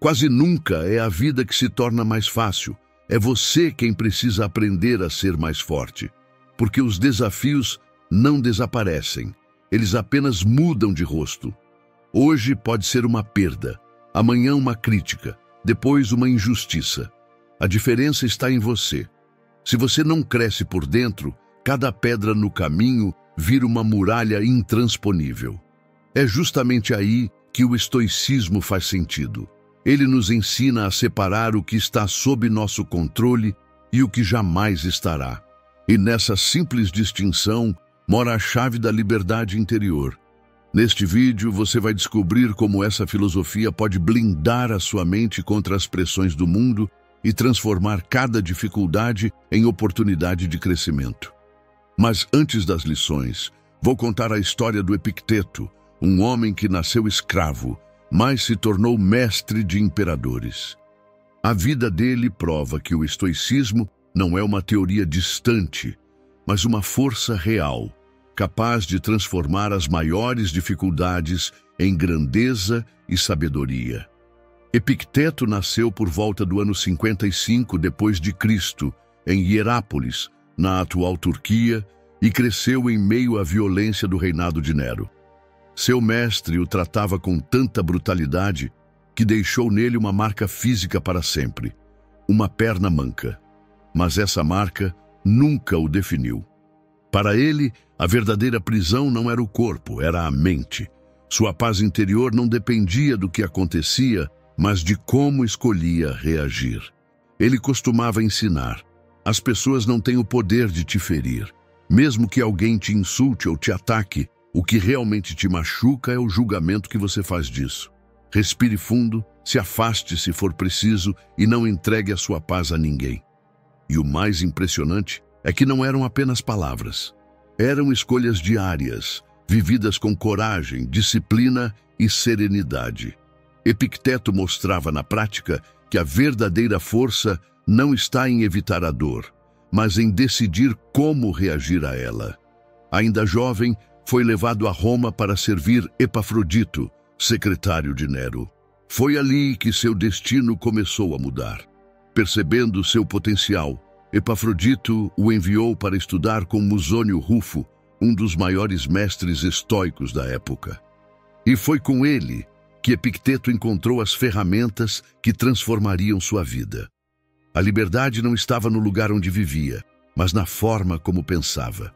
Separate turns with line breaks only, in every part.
Quase nunca é a vida que se torna mais fácil. É você quem precisa aprender a ser mais forte. Porque os desafios não desaparecem. Eles apenas mudam de rosto. Hoje pode ser uma perda, amanhã uma crítica, depois uma injustiça. A diferença está em você. Se você não cresce por dentro, cada pedra no caminho vira uma muralha intransponível. É justamente aí que o estoicismo faz sentido. Ele nos ensina a separar o que está sob nosso controle e o que jamais estará. E nessa simples distinção mora a chave da liberdade interior. Neste vídeo você vai descobrir como essa filosofia pode blindar a sua mente contra as pressões do mundo e transformar cada dificuldade em oportunidade de crescimento. Mas antes das lições, vou contar a história do Epicteto, um homem que nasceu escravo, mas se tornou mestre de imperadores. A vida dele prova que o estoicismo não é uma teoria distante, mas uma força real, capaz de transformar as maiores dificuldades em grandeza e sabedoria. Epicteto nasceu por volta do ano 55 depois de Cristo, em Hierápolis, na atual Turquia, e cresceu em meio à violência do reinado de Nero. Seu mestre o tratava com tanta brutalidade que deixou nele uma marca física para sempre, uma perna manca. Mas essa marca nunca o definiu. Para ele, a verdadeira prisão não era o corpo, era a mente. Sua paz interior não dependia do que acontecia, mas de como escolhia reagir. Ele costumava ensinar: as pessoas não têm o poder de te ferir. Mesmo que alguém te insulte ou te ataque, o que realmente te machuca é o julgamento que você faz disso. Respire fundo, se afaste se for preciso e não entregue a sua paz a ninguém. E o mais impressionante é que não eram apenas palavras. Eram escolhas diárias, vividas com coragem, disciplina e serenidade. Epicteto mostrava na prática que a verdadeira força não está em evitar a dor, mas em decidir como reagir a ela. Ainda jovem, foi levado a Roma para servir Epafrodito, secretário de Nero. Foi ali que seu destino começou a mudar. Percebendo seu potencial, Epafrodito o enviou para estudar com Musônio Rufo, um dos maiores mestres estoicos da época. E foi com ele que Epicteto encontrou as ferramentas que transformariam sua vida. A liberdade não estava no lugar onde vivia, mas na forma como pensava.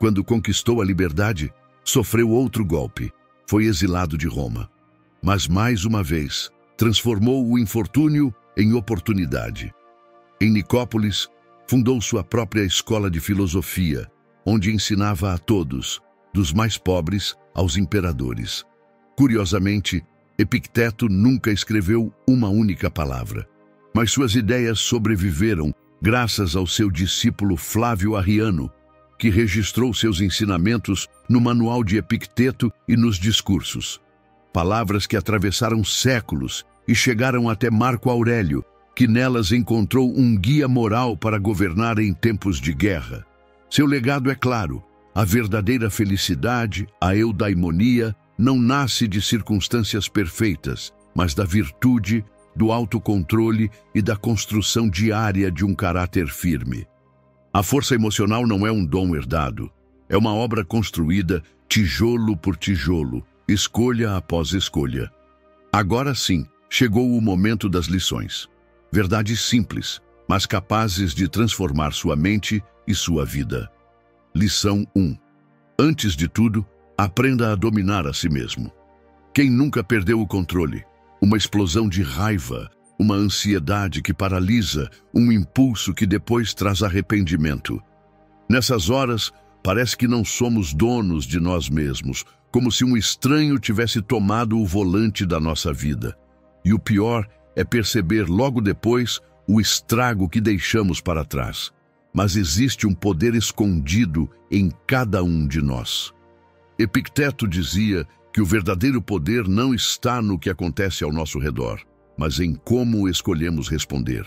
Quando conquistou a liberdade, sofreu outro golpe. Foi exilado de Roma. Mas mais uma vez, transformou o infortúnio em oportunidade. Em Nicópolis, fundou sua própria escola de filosofia, onde ensinava a todos, dos mais pobres aos imperadores. Curiosamente, Epicteto nunca escreveu uma única palavra, mas suas ideias sobreviveram graças ao seu discípulo Flávio Arriano, que registrou seus ensinamentos no Manual de Epicteto e nos discursos. Palavras que atravessaram séculos e chegaram até Marco Aurélio, que nelas encontrou um guia moral para governar em tempos de guerra. Seu legado é claro: a verdadeira felicidade, a eudaimonia, não nasce de circunstâncias perfeitas, mas da virtude, do autocontrole e da construção diária de um caráter firme. A força emocional não é um dom herdado, é uma obra construída tijolo por tijolo, escolha após escolha. Agora sim, chegou o momento das lições. Verdades simples, mas capazes de transformar sua mente e sua vida. Lição 1. Antes de tudo, aprenda a dominar a si mesmo. Quem nunca perdeu o controle? Uma explosão de raiva, uma ansiedade que paralisa, um impulso que depois traz arrependimento. Nessas horas, parece que não somos donos de nós mesmos, como se um estranho tivesse tomado o volante da nossa vida. E o pior é perceber logo depois o estrago que deixamos para trás. Mas existe um poder escondido em cada um de nós. Epicteto dizia que o verdadeiro poder não está no que acontece ao nosso redor, mas em como escolhemos responder.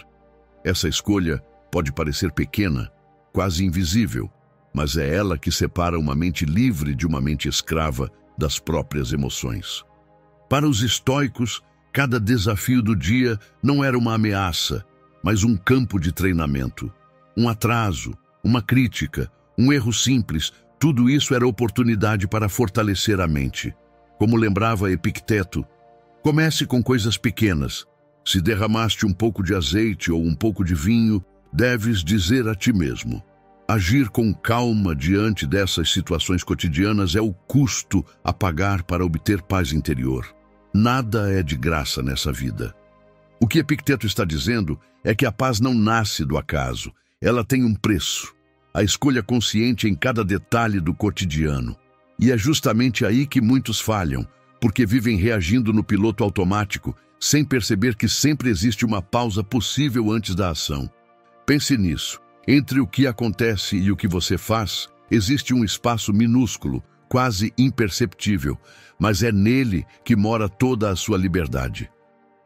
Essa escolha pode parecer pequena, quase invisível, mas é ela que separa uma mente livre de uma mente escrava das próprias emoções. Para os estoicos, Cada desafio do dia não era uma ameaça, mas um campo de treinamento. Um atraso, uma crítica, um erro simples, tudo isso era oportunidade para fortalecer a mente. Como lembrava Epicteto, comece com coisas pequenas. Se derramaste um pouco de azeite ou um pouco de vinho, deves dizer a ti mesmo: agir com calma diante dessas situações cotidianas é o custo a pagar para obter paz interior. Nada é de graça nessa vida. O que Epicteto está dizendo é que a paz não nasce do acaso, ela tem um preço. A escolha consciente em cada detalhe do cotidiano. E é justamente aí que muitos falham, porque vivem reagindo no piloto automático, sem perceber que sempre existe uma pausa possível antes da ação. Pense nisso. Entre o que acontece e o que você faz, existe um espaço minúsculo, quase imperceptível, mas é nele que mora toda a sua liberdade.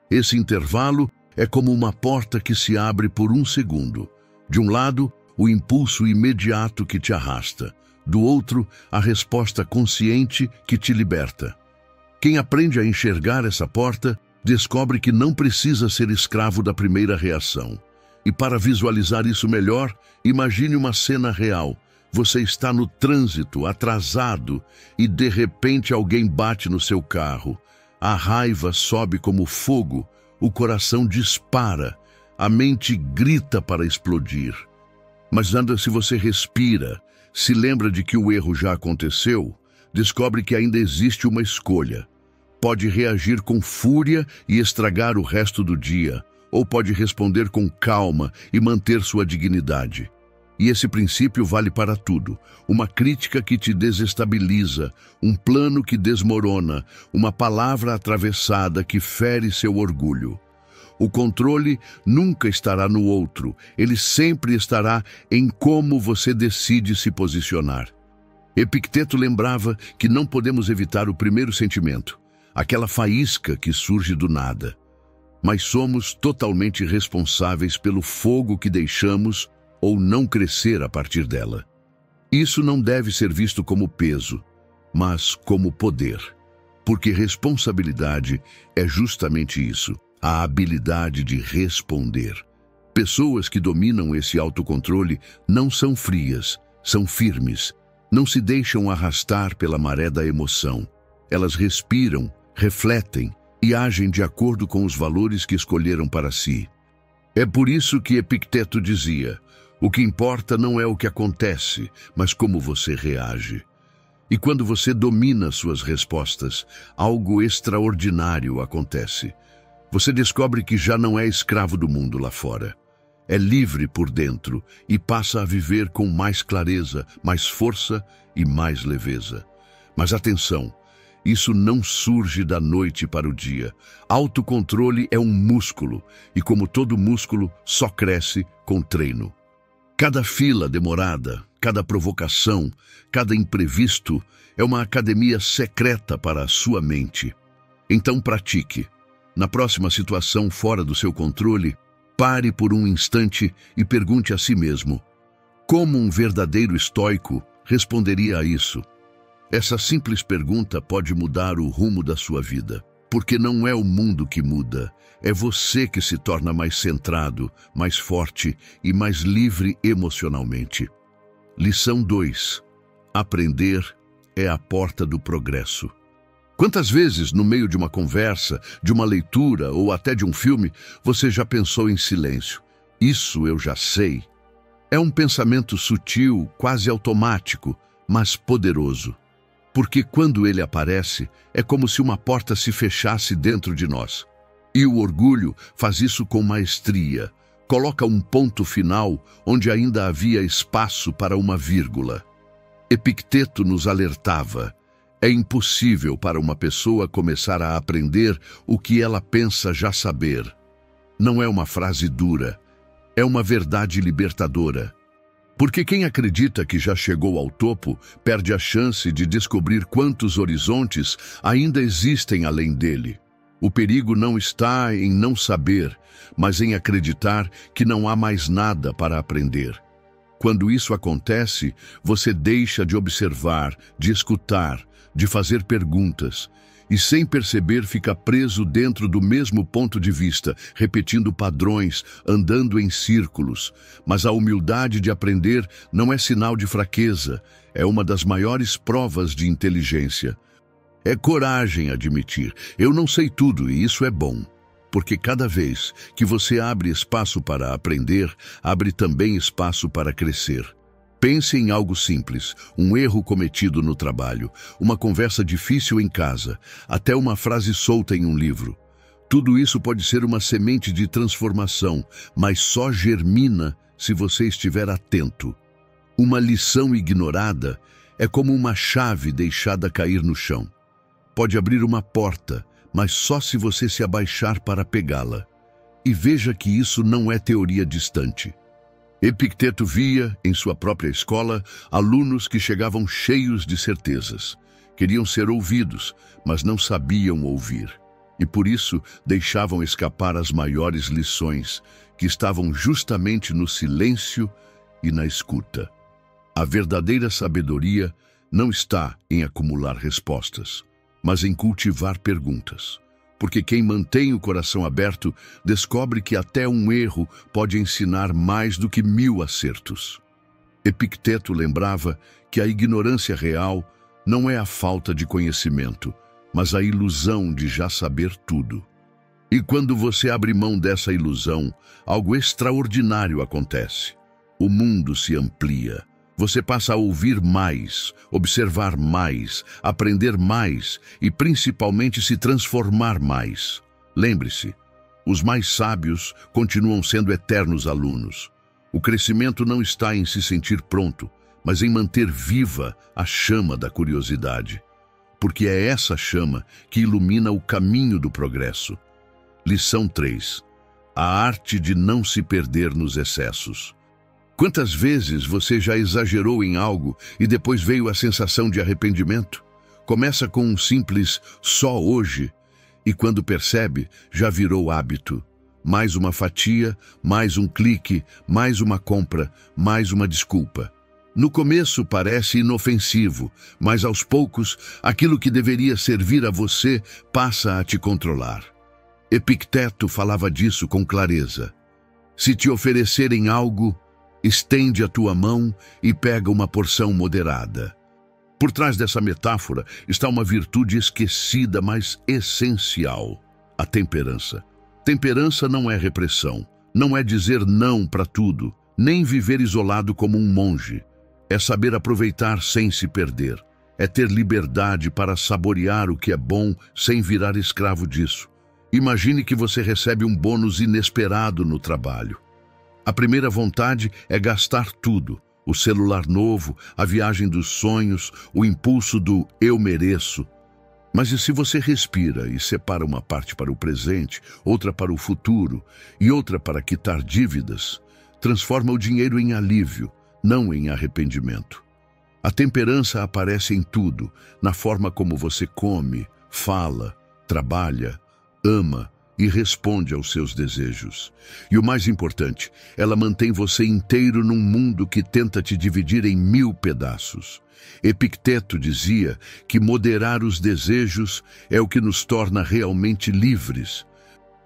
Esse intervalo é como uma porta que se abre por um segundo. De um lado, o impulso imediato que te arrasta. Do outro, a resposta consciente que te liberta. Quem aprende a enxergar essa porta, descobre que não precisa ser escravo da primeira reação. E para visualizar isso melhor, imagine uma cena real. Você está no trânsito, atrasado, e de repente alguém bate no seu carro. A raiva sobe como fogo, o coração dispara, a mente grita para explodir. Mas se você respira, se lembra de que o erro já aconteceu, descobre que ainda existe uma escolha. Pode reagir com fúria e estragar o resto do dia, ou pode responder com calma e manter sua dignidade. E esse princípio vale para tudo. Uma crítica que te desestabiliza, um plano que desmorona, uma palavra atravessada que fere seu orgulho. O controle nunca estará no outro, ele sempre estará em como você decide se posicionar. Epicteto lembrava que não podemos evitar o primeiro sentimento, aquela faísca que surge do nada. Mas somos totalmente responsáveis pelo fogo que deixamos ou não crescer a partir dela. Isso não deve ser visto como peso, mas como poder. Porque responsabilidade é justamente isso, a habilidade de responder. Pessoas que dominam esse autocontrole não são frias, são firmes. Não se deixam arrastar pela maré da emoção. Elas respiram, refletem e agem de acordo com os valores que escolheram para si. É por isso que Epicteto dizia: o que importa não é o que acontece, mas como você reage. E quando você domina suas respostas, algo extraordinário acontece. Você descobre que já não é escravo do mundo lá fora. É livre por dentro e passa a viver com mais clareza, mais força e mais leveza. Mas atenção, isso não surge da noite para o dia. Autocontrole é um músculo e, como todo músculo, só cresce com treino. Cada fila demorada, cada provocação, cada imprevisto é uma academia secreta para a sua mente. Então pratique. Na próxima situação fora do seu controle, pare por um instante e pergunte a si mesmo: como um verdadeiro estoico responderia a isso? Essa simples pergunta pode mudar o rumo da sua vida, porque não é o mundo que muda, é você que se torna mais centrado, mais forte e mais livre emocionalmente. Lição 2. Aprender é a porta do progresso. Quantas vezes, no meio de uma conversa, de uma leitura ou até de um filme, você já pensou em silêncio? Isso eu já sei. É um pensamento sutil, quase automático, mas poderoso. Porque quando ele aparece, é como se uma porta se fechasse dentro de nós. E o orgulho faz isso com maestria. Coloca um ponto final onde ainda havia espaço para uma vírgula. Epicteto nos alertava: é impossível para uma pessoa começar a aprender o que ela pensa já saber. Não é uma frase dura, é uma verdade libertadora. Porque quem acredita que já chegou ao topo perde a chance de descobrir quantos horizontes ainda existem além dele. O perigo não está em não saber, mas em acreditar que não há mais nada para aprender. Quando isso acontece, você deixa de observar, de escutar, de fazer perguntas, e sem perceber fica preso dentro do mesmo ponto de vista, repetindo padrões, andando em círculos. Mas a humildade de aprender não é sinal de fraqueza, é uma das maiores provas de inteligência. É coragem admitir, eu não sei tudo e isso é bom. Porque cada vez que você abre espaço para aprender, abre também espaço para crescer. Pense em algo simples, um erro cometido no trabalho, uma conversa difícil em casa, até uma frase solta em um livro. Tudo isso pode ser uma semente de transformação, mas só germina se você estiver atento. Uma lição ignorada é como uma chave deixada cair no chão. Pode abrir uma porta, mas só se você se abaixar para pegá-la. E veja que isso não é teoria distante. Epicteto via, em sua própria escola, alunos que chegavam cheios de certezas. Queriam ser ouvidos, mas não sabiam ouvir. E por isso deixavam escapar as maiores lições, que estavam justamente no silêncio e na escuta. A verdadeira sabedoria não está em acumular respostas, mas em cultivar perguntas. Porque quem mantém o coração aberto descobre que até um erro pode ensinar mais do que 1000 acertos. Epicteto lembrava que a ignorância real não é a falta de conhecimento, mas a ilusão de já saber tudo. E quando você abre mão dessa ilusão, algo extraordinário acontece. O mundo se amplia. Você passa a ouvir mais, observar mais, aprender mais e principalmente se transformar mais. Lembre-se, os mais sábios continuam sendo eternos alunos. O crescimento não está em se sentir pronto, mas em manter viva a chama da curiosidade. Porque é essa chama que ilumina o caminho do progresso. Lição 3. A arte de não se perder nos excessos. Quantas vezes você já exagerou em algo e depois veio a sensação de arrependimento? Começa com um simples só hoje e quando percebe, já virou hábito. Mais uma fatia, mais um clique, mais uma compra, mais uma desculpa. No começo parece inofensivo, mas aos poucos, aquilo que deveria servir a você passa a te controlar. Epicteto falava disso com clareza. Se te oferecerem algo, estende a tua mão e pega uma porção moderada. Por trás dessa metáfora está uma virtude esquecida, mas essencial: a temperança. Temperança não é repressão, não é dizer não para tudo, nem viver isolado como um monge. É saber aproveitar sem se perder. É ter liberdade para saborear o que é bom sem virar escravo disso. Imagine que você recebe um bônus inesperado no trabalho. A primeira vontade é gastar tudo: o celular novo, a viagem dos sonhos, o impulso do eu mereço. Mas e se você respira e separa uma parte para o presente, outra para o futuro e outra para quitar dívidas, transforma o dinheiro em alívio, não em arrependimento. A temperança aparece em tudo, na forma como você come, fala, trabalha, ama e responde aos seus desejos. E o mais importante, ela mantém você inteiro num mundo que tenta te dividir em 1000 pedaços. Epicteto dizia que moderar os desejos é o que nos torna realmente livres.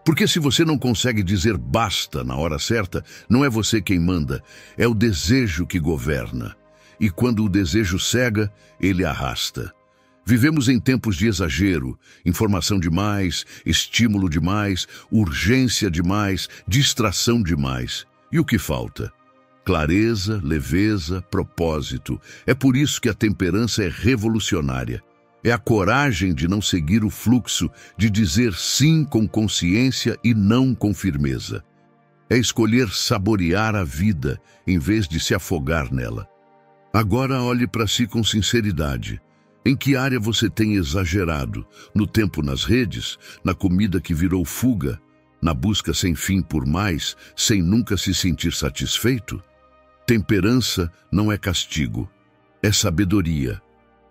Porque se você não consegue dizer basta na hora certa, não é você quem manda, é o desejo que governa. E quando o desejo cega, ele arrasta. Vivemos em tempos de exagero, informação demais, estímulo demais, urgência demais, distração demais. E o que falta? Clareza, leveza, propósito. É por isso que a temperança é revolucionária. É a coragem de não seguir o fluxo, de dizer sim com consciência e não com firmeza. É escolher saborear a vida em vez de se afogar nela. Agora olhe para si com sinceridade. Em que área você tem exagerado? No tempo nas redes? Na comida que virou fuga? Na busca sem fim por mais, sem nunca se sentir satisfeito? Temperança não é castigo, é sabedoria.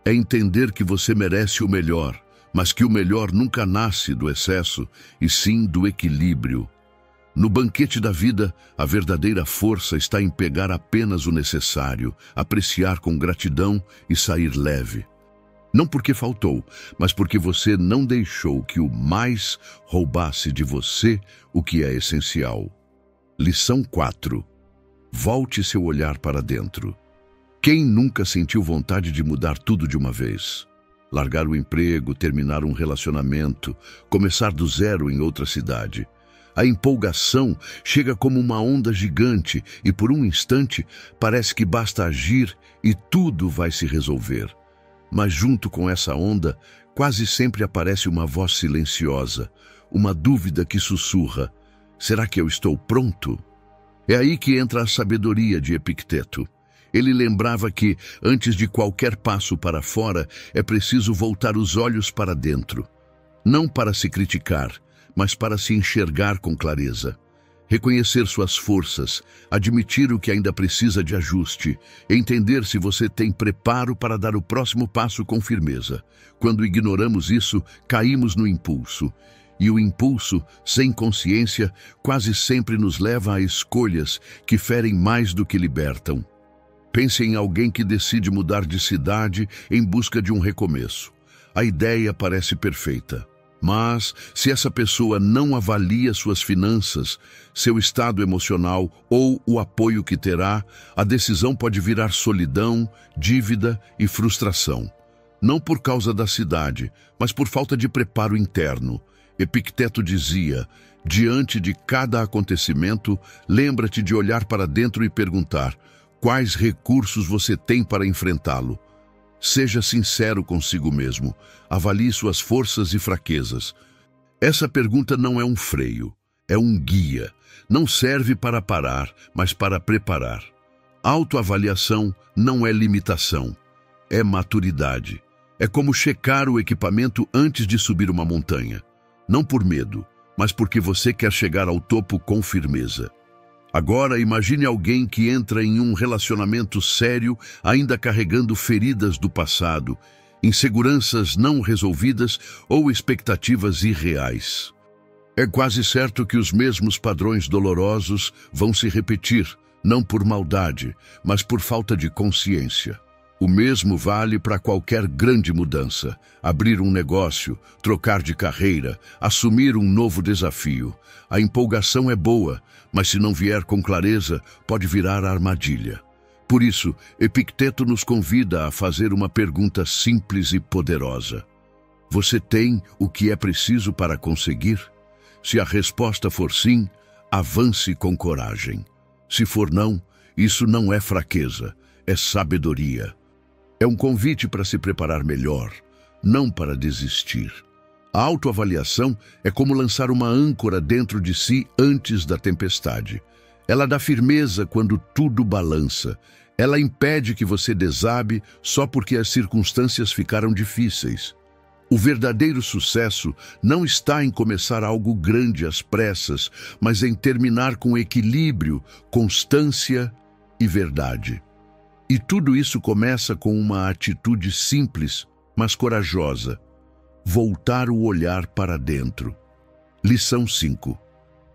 É entender que você merece o melhor, mas que o melhor nunca nasce do excesso, e sim do equilíbrio. No banquete da vida, a verdadeira força está em pegar apenas o necessário, apreciar com gratidão e sair leve. Não porque faltou, mas porque você não deixou que o mais roubasse de você o que é essencial. Lição 4. Volte seu olhar para dentro. Quem nunca sentiu vontade de mudar tudo de uma vez? Largar o emprego, terminar um relacionamento, começar do zero em outra cidade. A empolgação chega como uma onda gigante e por um instante parece que basta agir e tudo vai se resolver. Mas junto com essa onda, quase sempre aparece uma voz silenciosa, uma dúvida que sussurra: será que eu estou pronto? É aí que entra a sabedoria de Epicteto. Ele lembrava que, antes de qualquer passo para fora, é preciso voltar os olhos para dentro. Não para se criticar, mas para se enxergar com clareza. Reconhecer suas forças, admitir o que ainda precisa de ajuste, entender se você tem preparo para dar o próximo passo com firmeza. Quando ignoramos isso, caímos no impulso. E o impulso, sem consciência, quase sempre nos leva a escolhas que ferem mais do que libertam. Pense em alguém que decide mudar de cidade em busca de um recomeço. A ideia parece perfeita. Mas, se essa pessoa não avalia suas finanças, seu estado emocional ou o apoio que terá, a decisão pode virar solidão, dívida e frustração. Não por causa da cidade, mas por falta de preparo interno. Epicteto dizia: diante de cada acontecimento, lembra-te de olhar para dentro e perguntar: quais recursos você tem para enfrentá-lo? Seja sincero consigo mesmo. Avalie suas forças e fraquezas. Essa pergunta não é um freio, é um guia. Não serve para parar, mas para preparar. Autoavaliação não é limitação, é maturidade. É como checar o equipamento antes de subir uma montanha. Não por medo, mas porque você quer chegar ao topo com firmeza. Agora, imagine alguém que entra em um relacionamento sério, ainda carregando feridas do passado, inseguranças não resolvidas ou expectativas irreais. É quase certo que os mesmos padrões dolorosos vão se repetir, não por maldade, mas por falta de consciência. O mesmo vale para qualquer grande mudança: abrir um negócio, trocar de carreira, assumir um novo desafio. A empolgação é boa, mas se não vier com clareza, pode virar armadilha. Por isso, Epicteto nos convida a fazer uma pergunta simples e poderosa. Você tem o que é preciso para conseguir? Se a resposta for sim, avance com coragem. Se for não, isso não é fraqueza, é sabedoria. É um convite para se preparar melhor, não para desistir. A autoavaliação é como lançar uma âncora dentro de si antes da tempestade. Ela dá firmeza quando tudo balança. Ela impede que você desabe só porque as circunstâncias ficaram difíceis. O verdadeiro sucesso não está em começar algo grande às pressas, mas em terminar com equilíbrio, constância e verdade. E tudo isso começa com uma atitude simples, mas corajosa: voltar o olhar para dentro. Lição 5.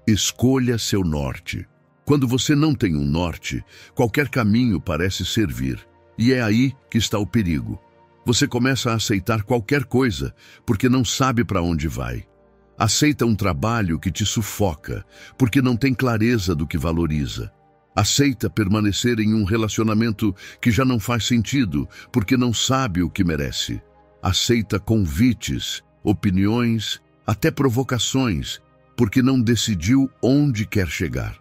Escolha seu norte. Quando você não tem um norte, qualquer caminho parece servir. E é aí que está o perigo. Você começa a aceitar qualquer coisa, porque não sabe para onde vai. Aceita um trabalho que te sufoca, porque não tem clareza do que valoriza. Aceita permanecer em um relacionamento que já não faz sentido, porque não sabe o que merece. Aceita convites, opiniões, até provocações, porque não decidiu onde quer chegar.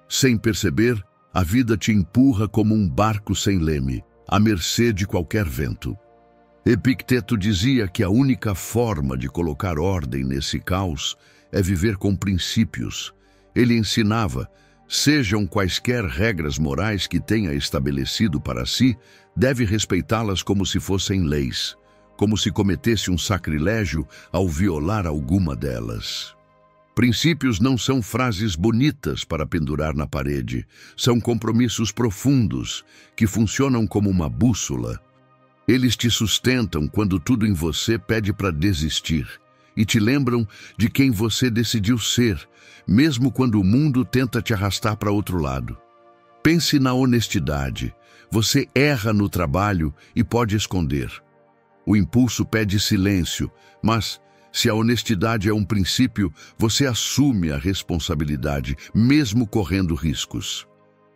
Sem perceber, a vida te empurra como um barco sem leme, à mercê de qualquer vento. Epicteto dizia que a única forma de colocar ordem nesse caos é viver com princípios. Ele ensinava: sejam quaisquer regras morais que tenha estabelecido para si, deve respeitá-las como se fossem leis, como se cometesse um sacrilégio ao violar alguma delas. Princípios não são frases bonitas para pendurar na parede, são compromissos profundos que funcionam como uma bússola. Eles te sustentam quando tudo em você pede para desistir e te lembram de quem você decidiu ser, mesmo quando o mundo tenta te arrastar para outro lado. Pense na honestidade. Você erra no trabalho e pode esconder. O impulso pede silêncio, mas se a honestidade é um princípio, você assume a responsabilidade, mesmo correndo riscos.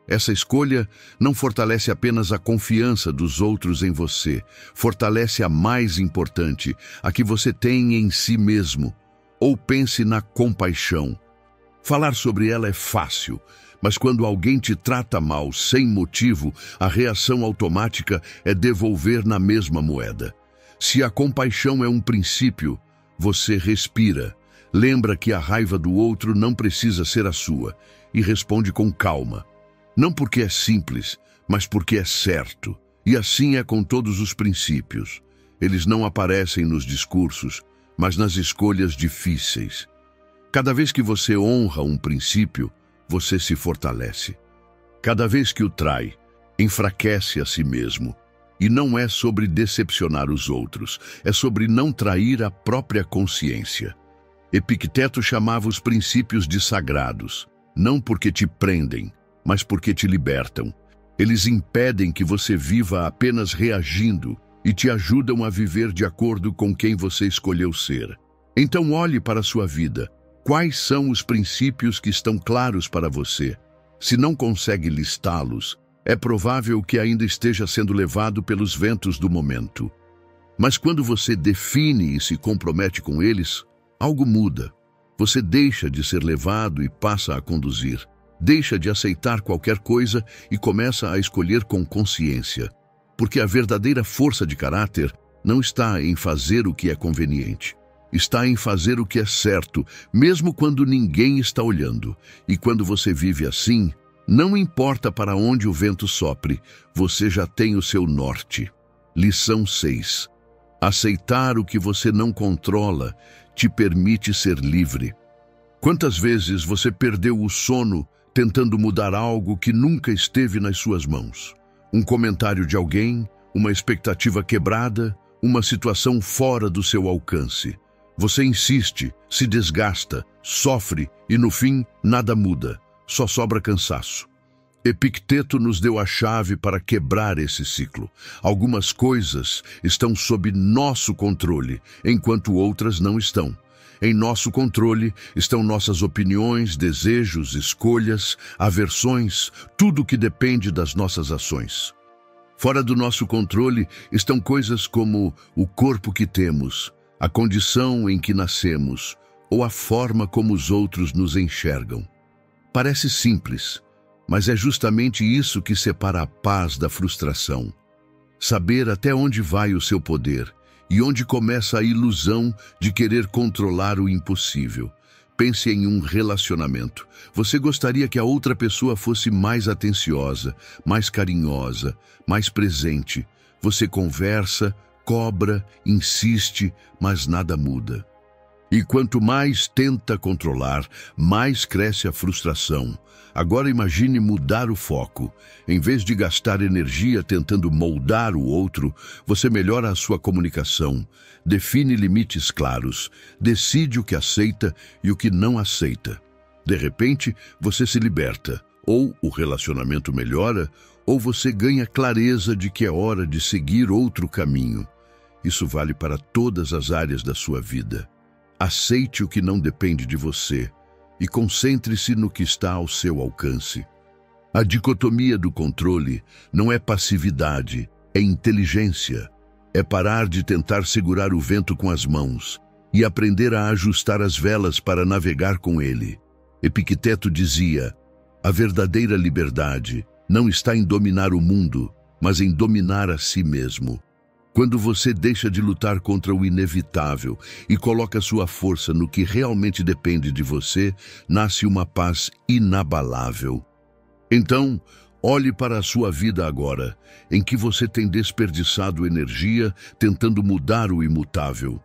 Essa escolha não fortalece apenas a confiança dos outros em você, fortalece a mais importante, a que você tem em si mesmo. Ou pense na compaixão. Falar sobre ela é fácil, mas quando alguém te trata mal sem motivo, a reação automática é devolver na mesma moeda. Se a compaixão é um princípio, você respira, lembra que a raiva do outro não precisa ser a sua e responde com calma. Não porque é simples, mas porque é certo. E assim é com todos os princípios. Eles não aparecem nos discursos, mas nas escolhas difíceis. Cada vez que você honra um princípio, você se fortalece. Cada vez que o trai, enfraquece a si mesmo. E não é sobre decepcionar os outros, é sobre não trair a própria consciência. Epicteto chamava os princípios de sagrados, não porque te prendem, mas porque te libertam. Eles impedem que você viva apenas reagindo e te ajudam a viver de acordo com quem você escolheu ser. Então olhe para a sua vida. Quais são os princípios que estão claros para você? Se não consegue listá-los, é provável que ainda esteja sendo levado pelos ventos do momento. Mas quando você define e se compromete com eles, algo muda. Você deixa de ser levado e passa a conduzir. Deixa de aceitar qualquer coisa e começa a escolher com consciência. Porque a verdadeira força de caráter não está em fazer o que é conveniente. Está em fazer o que é certo, mesmo quando ninguém está olhando. E quando você vive assim, não importa para onde o vento sopre, você já tem o seu norte. Lição 6. Aceitar o que você não controla te permite ser livre. Quantas vezes você perdeu o sono tentando mudar algo que nunca esteve nas suas mãos? Um comentário de alguém, uma expectativa quebrada, uma situação fora do seu alcance. Você insiste, se desgasta, sofre e no fim nada muda, só sobra cansaço. Epicteto nos deu a chave para quebrar esse ciclo. Algumas coisas estão sob nosso controle, enquanto outras não estão. Em nosso controle estão nossas opiniões, desejos, escolhas, aversões, tudo que depende das nossas ações. Fora do nosso controle estão coisas como o corpo que temos, a condição em que nascemos ou a forma como os outros nos enxergam. Parece simples, mas é justamente isso que separa a paz da frustração. Saber até onde vai o seu poder e onde começa a ilusão de querer controlar o impossível. Pense em um relacionamento. Você gostaria que a outra pessoa fosse mais atenciosa, mais carinhosa, mais presente. Você conversa, cobra, insiste, mas nada muda. E quanto mais tenta controlar, mais cresce a frustração. Agora imagine mudar o foco. Em vez de gastar energia tentando moldar o outro, você melhora a sua comunicação, define limites claros, decide o que aceita e o que não aceita. De repente, você se liberta. Ou o relacionamento melhora, ou você ganha clareza de que é hora de seguir outro caminho. Isso vale para todas as áreas da sua vida. Aceite o que não depende de você e concentre-se no que está ao seu alcance. A dicotomia do controle não é passividade, é inteligência. É parar de tentar segurar o vento com as mãos e aprender a ajustar as velas para navegar com ele. Epicteto dizia: a verdadeira liberdade não está em dominar o mundo, mas em dominar a si mesmo. Quando você deixa de lutar contra o inevitável e coloca sua força no que realmente depende de você, nasce uma paz inabalável. Então, olhe para a sua vida agora, em que você tem desperdiçado energia tentando mudar o imutável.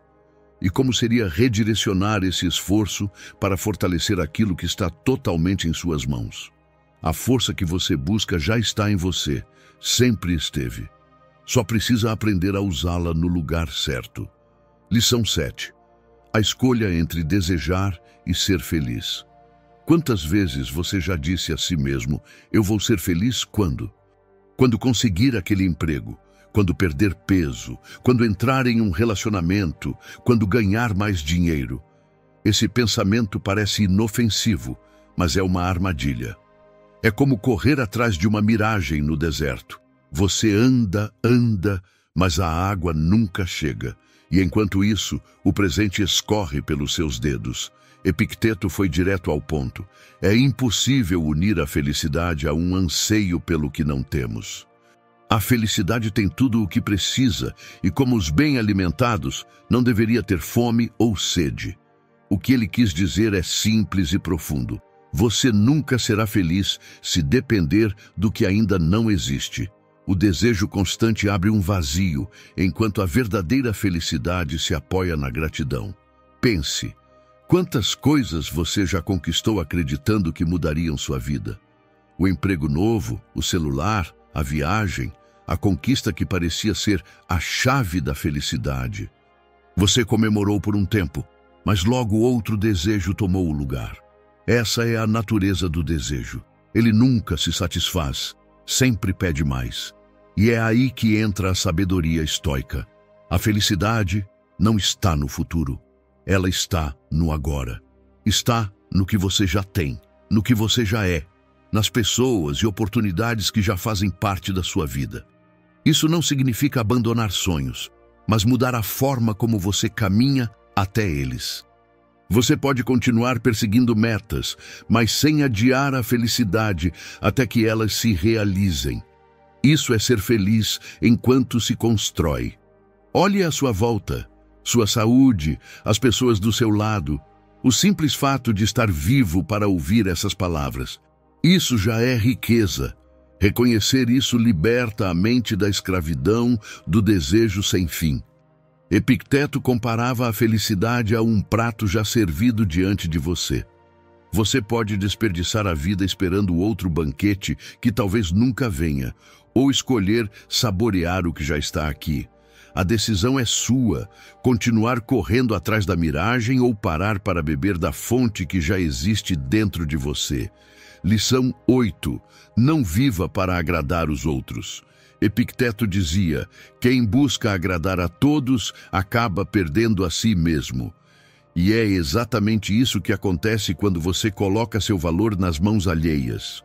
E como seria redirecionar esse esforço para fortalecer aquilo que está totalmente em suas mãos? A força que você busca já está em você, sempre esteve. Só precisa aprender a usá-la no lugar certo. Lição 7. A escolha entre desejar e ser feliz. Quantas vezes você já disse a si mesmo: eu vou ser feliz quando? Quando conseguir aquele emprego, quando perder peso, quando entrar em um relacionamento, quando ganhar mais dinheiro. Esse pensamento parece inofensivo, mas é uma armadilha. É como correr atrás de uma miragem no deserto. Você anda, mas a água nunca chega. E enquanto isso, o presente escorre pelos seus dedos. Epicteto foi direto ao ponto. É impossível unir a felicidade a um anseio pelo que não temos. A felicidade tem tudo o que precisa e, como os bem alimentados, não deveria ter fome ou sede. O que ele quis dizer é simples e profundo. Você nunca será feliz se depender do que ainda não existe. O desejo constante abre um vazio, enquanto a verdadeira felicidade se apoia na gratidão. Pense, quantas coisas você já conquistou acreditando que mudariam sua vida? O emprego novo, o celular, a viagem, a conquista que parecia ser a chave da felicidade. Você comemorou por um tempo, mas logo outro desejo tomou o lugar. Essa é a natureza do desejo. Ele nunca se satisfaz, sempre pede mais. E é aí que entra a sabedoria estoica. A felicidade não está no futuro. Ela está no agora. Está no que você já tem, no que você já é, nas pessoas e oportunidades que já fazem parte da sua vida. Isso não significa abandonar sonhos, mas mudar a forma como você caminha até eles. Você pode continuar perseguindo metas, mas sem adiar a felicidade até que elas se realizem. Isso é ser feliz enquanto se constrói. Olhe à sua volta, sua saúde, as pessoas do seu lado. O simples fato de estar vivo para ouvir essas palavras. Isso já é riqueza. Reconhecer isso liberta a mente da escravidão, do desejo sem fim. Epicteto comparava a felicidade a um prato já servido diante de você. Você pode desperdiçar a vida esperando outro banquete que talvez nunca venha, ou escolher saborear o que já está aqui. A decisão é sua, continuar correndo atrás da miragem ou parar para beber da fonte que já existe dentro de você. Lição 8. Não viva para agradar os outros. Epicteto dizia, quem busca agradar a todos acaba perdendo a si mesmo. E é exatamente isso que acontece quando você coloca seu valor nas mãos alheias.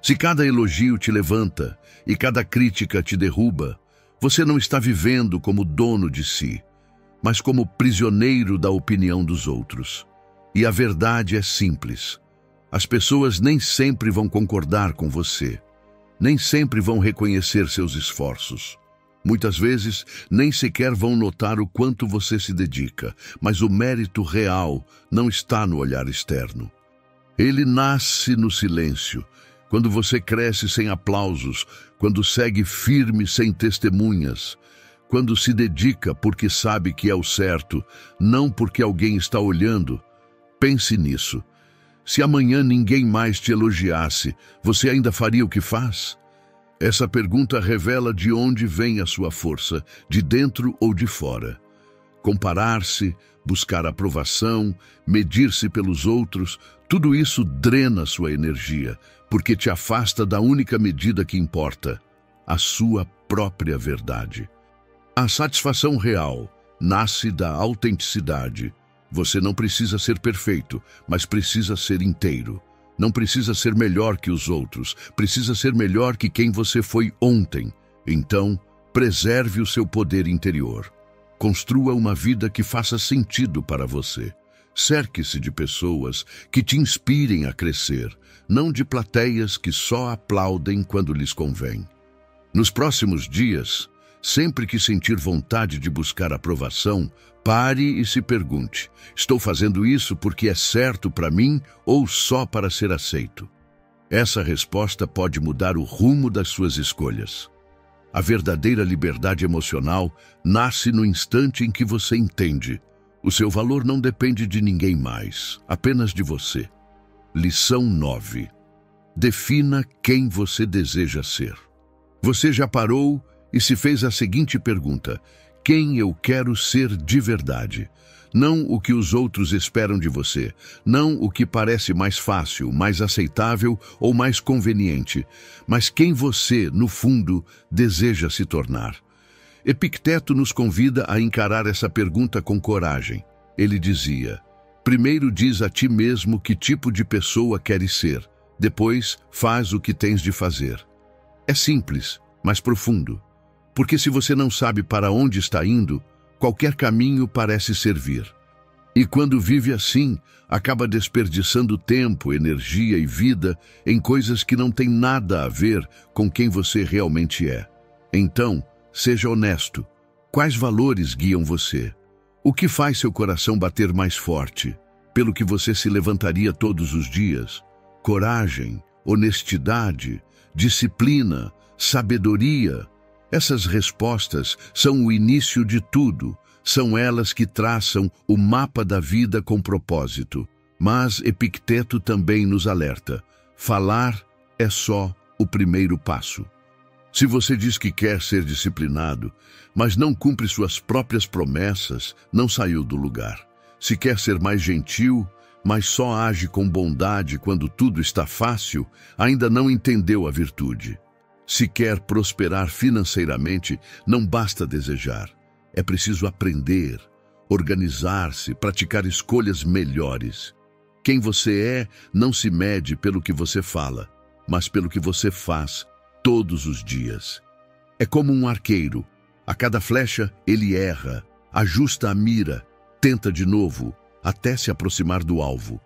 Se cada elogio te levanta e cada crítica te derruba, você não está vivendo como dono de si, mas como prisioneiro da opinião dos outros. E a verdade é simples. As pessoas nem sempre vão concordar com você. Nem sempre vão reconhecer seus esforços. Muitas vezes, nem sequer vão notar o quanto você se dedica, mas o mérito real não está no olhar externo. Ele nasce no silêncio, quando você cresce sem aplausos, quando segue firme sem testemunhas, quando se dedica porque sabe que é o certo, não porque alguém está olhando. Pense nisso. Se amanhã ninguém mais te elogiasse, você ainda faria o que faz? Essa pergunta revela de onde vem a sua força, de dentro ou de fora. Comparar-se, buscar aprovação, medir-se pelos outros, tudo isso drena sua energia, porque te afasta da única medida que importa, a sua própria verdade. A satisfação real nasce da autenticidade. Você não precisa ser perfeito, mas precisa ser inteiro. Não precisa ser melhor que os outros, precisa ser melhor que quem você foi ontem. Então, preserve o seu poder interior. Construa uma vida que faça sentido para você. Cerque-se de pessoas que te inspirem a crescer, não de plateias que só aplaudem quando lhes convém. Nos próximos dias, sempre que sentir vontade de buscar aprovação, pare e se pergunte, estou fazendo isso porque é certo para mim ou só para ser aceito? Essa resposta pode mudar o rumo das suas escolhas. A verdadeira liberdade emocional nasce no instante em que você entende. O seu valor não depende de ninguém mais, apenas de você. Lição 9. Defina quem você deseja ser. Você já parou e se fez a seguinte pergunta: quem eu quero ser de verdade? Não o que os outros esperam de você, não o que parece mais fácil, mais aceitável ou mais conveniente, mas quem você, no fundo, deseja se tornar. Epicteto nos convida a encarar essa pergunta com coragem. Ele dizia: primeiro diz a ti mesmo que tipo de pessoa queres ser, depois faz o que tens de fazer. É simples, mas profundo, porque se você não sabe para onde está indo, qualquer caminho parece servir. E quando vive assim, acaba desperdiçando tempo, energia e vida em coisas que não têm nada a ver com quem você realmente é. Então, seja honesto. Quais valores guiam você? O que faz seu coração bater mais forte? Pelo que você se levantaria todos os dias? Coragem, honestidade, disciplina, sabedoria. Essas respostas são o início de tudo. São elas que traçam o mapa da vida com propósito. Mas Epicteto também nos alerta: falar é só o primeiro passo. Se você diz que quer ser disciplinado, mas não cumpre suas próprias promessas, não saiu do lugar. Se quer ser mais gentil, mas só age com bondade quando tudo está fácil, ainda não entendeu a virtude. Se quer prosperar financeiramente, não basta desejar. É preciso aprender, organizar-se, praticar escolhas melhores. Quem você é não se mede pelo que você fala, mas pelo que você faz todos os dias. É como um arqueiro. A cada flecha, ele erra, ajusta a mira, tenta de novo, até se aproximar do alvo.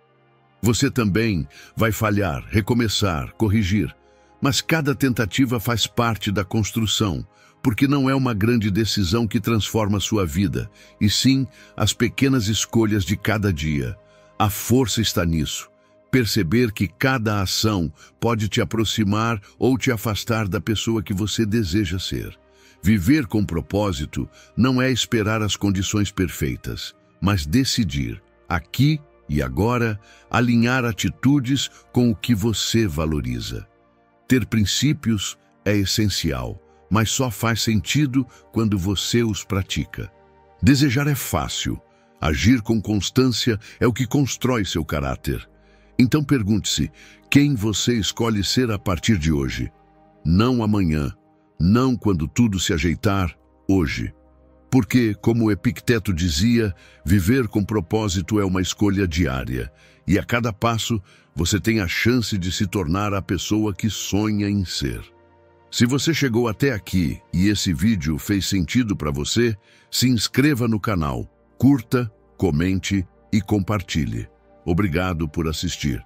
Você também vai falhar, recomeçar, corrigir, mas cada tentativa faz parte da construção, porque não é uma grande decisão que transforma sua vida, e sim as pequenas escolhas de cada dia. A força está nisso. Perceber que cada ação pode te aproximar ou te afastar da pessoa que você deseja ser. Viver com propósito não é esperar as condições perfeitas, mas decidir, aqui e agora, alinhar atitudes com o que você valoriza. Ter princípios é essencial, mas só faz sentido quando você os pratica. Desejar é fácil. Agir com constância é o que constrói seu caráter. Então pergunte-se, quem você escolhe ser a partir de hoje? Não amanhã, não quando tudo se ajeitar, hoje. Porque, como Epicteto dizia, viver com propósito é uma escolha diária, e a cada passo você tem a chance de se tornar a pessoa que sonha em ser. Se você chegou até aqui e esse vídeo fez sentido para você, se inscreva no canal, curta, comente e compartilhe. Obrigado por assistir.